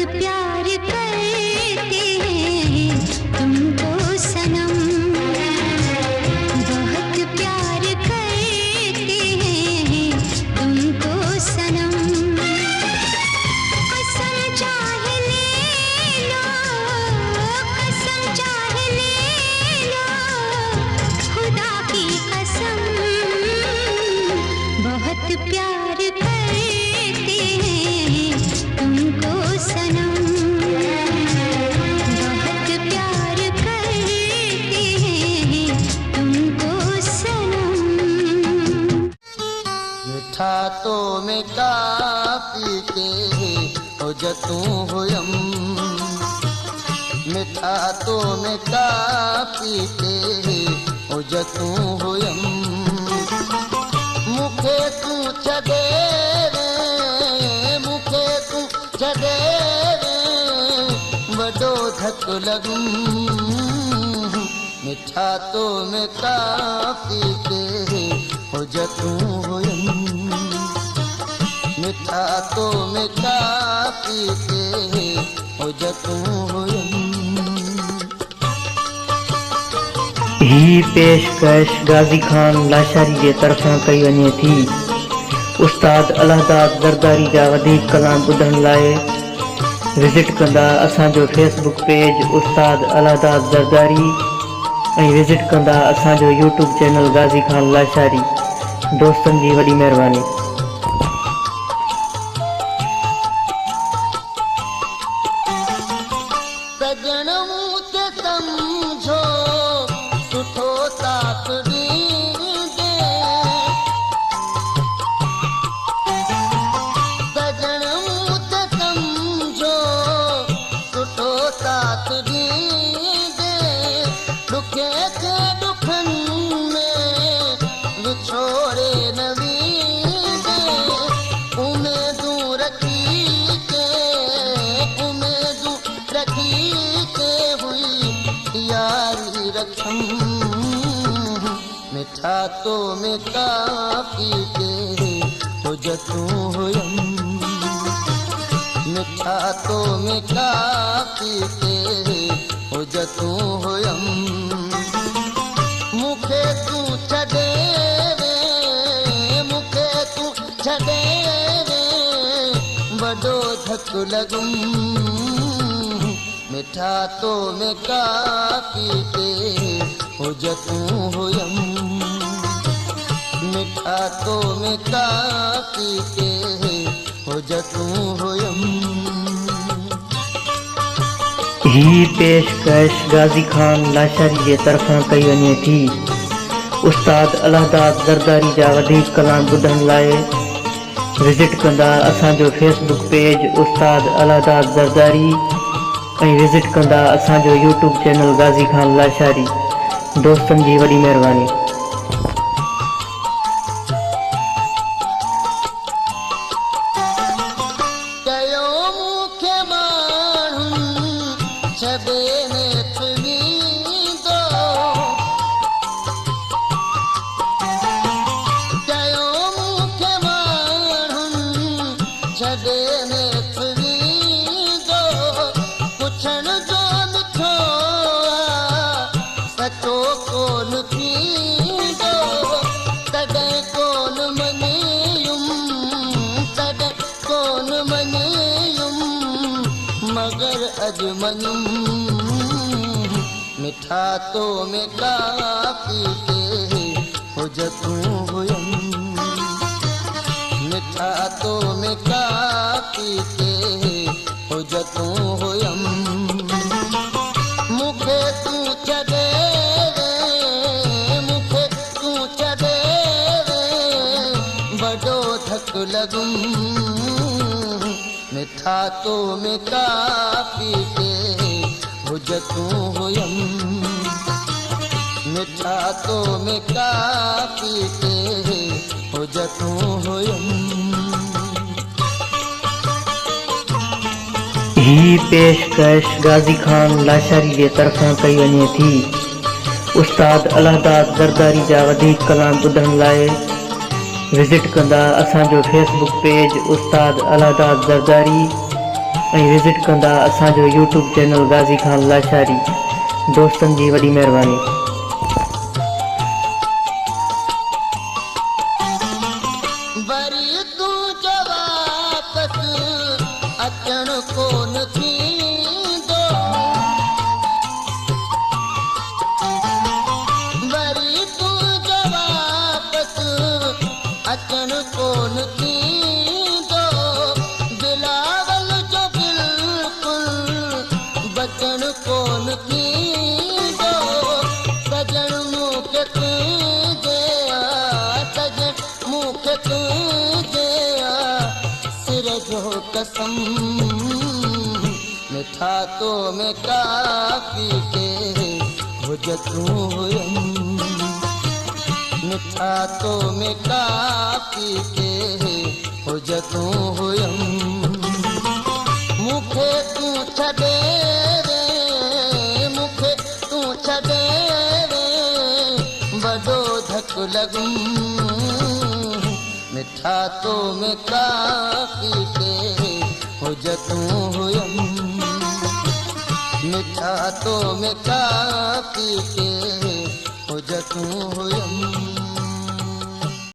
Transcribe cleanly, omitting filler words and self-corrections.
प्यार करते हैं तुमको सनम, बहुत प्यार करते हैं तुमको सनम। कसम चाहे ले लो, कसम चाहे ले लो, खुदा की कसम, बहुत प्यार करते हैं तुमको सनम, बहुत प्यार करते हैं तुमको सनम। मिठा तो में काफी के हो जतू हुयम, मिठा तो में काफी के हो जतू हुयम। मुखे तू छदे रे, मुखे तू छदे रे, वडो धक लगूं। मिठा तो में काफी के हो जतू हुयम, मिठा तो में काफी के हो जतू हुयम। ही पेशकश गाज़ी खान लाशारी जे तरफ़ां कई वञे थी। उस्ताद अलहदाद ज़रदारी जा वधीक कलाम ॿुधण लाइ विज़िट कंदा असांजो फेसबुक पेज उस्ताद अलहदाद ज़रदारी ऐं विज़िट कंदा असांजो यूट्यूब चैनल गाज़ी खान लाशारी। दोस्तनि जी वॾी महिरबानी। सजण मूंखे सम्झो सुठो साथ ॾींदे, सजण मूंखे सम्झो सुठो साथ ॾींदे, ॾुखे खे ॾुखनि में विछोड़े न वींदे, उमेदूं रखी के, उमेदूं रखी के हुई यारी रखम। मिठा तो में काफी के हो जतू हुयम, मिठा तो में काफी के हो जतू हुयम। मुखे तू छदे रे, मुखे तू छदे रे, वडो धक लगूं। मिठा तो में काफी के हो जतू हुयम, मिठा तो में काफी के हो जतू हुयम। ही पेशकश गाज़ी खान लाशारी जे तरफ़ां कई वञे थी। उस्ताद अलहदाद ज़रदारी जा वधीक कलाम ॿुधण लाइ विज़िट कंदा असांजो फेसबुक पेज उस्ताद अलहदाद ज़रदारी ऐं विज़िट कंदा असांजो यूट्यूब चैनल गाज़ी खान लाशारी। दोस्तनि जी वॾी महिरबानी। कयो मूंखे माण्हुनि छॾे नेठ वींदो, कयो मूंखे माण्हुनि छॾे नेठ वींदो, पुछण जो ॾिठो सचो कोन थींदो, तॾहिं कोन मञियुमि, तॾहिं कोन मञियुमि, मगर अॼु मञुमि। मिठा तो में काफी के हो जतू हुयम, मिठा तो में काफी के हो जतू हुयम। मुखे तू छॾे रे, मुखे तू छॾे रे, वडो धक लगूं। मिठा तो में काफी के हो जतू हुयम, मिठा तो में काफी के हो जतू हुयम। ही पेशकश गाज़ी खान लाशारी जे तरफ़ां कई वञे थी। उस्ताद अलहदाद ज़रदारी जा वधीक कलाम ॿुधण लाइ विज़िट कंदा असांजो फेसबुक पेज उस्ताद अलहदाद ज़रदारी ऐं विज़िट कंदा असांजो यूट्यूब चैनल गाज़ी ख़ान लाशारी। दोस्तनि जी वॾी महिरबानी। वरी तूं जवाबत अचण कोन थींदो, वरी तूं जवाबत अचण कोन थींदो, बिलावल जो बिल्कुलु बचण कोन थींदो, सजण मूंखे तुंहिंजे सजण मूंखे तुंहिंजे सिर जो कसम, मिठा तो में काफ़ी के हुजतूं हुयमि, मिठा तो में काफ़ी के हुजतूं हुयमि, मूंखे तूं छॾे रे, मूंखे तूं छॾे रे, वॾो धक लॻुमि, मिठा तो में काफ़ी के हुजतूं हुयमि, मिठा तो में काफ़ी के हुजतूं हुयमि।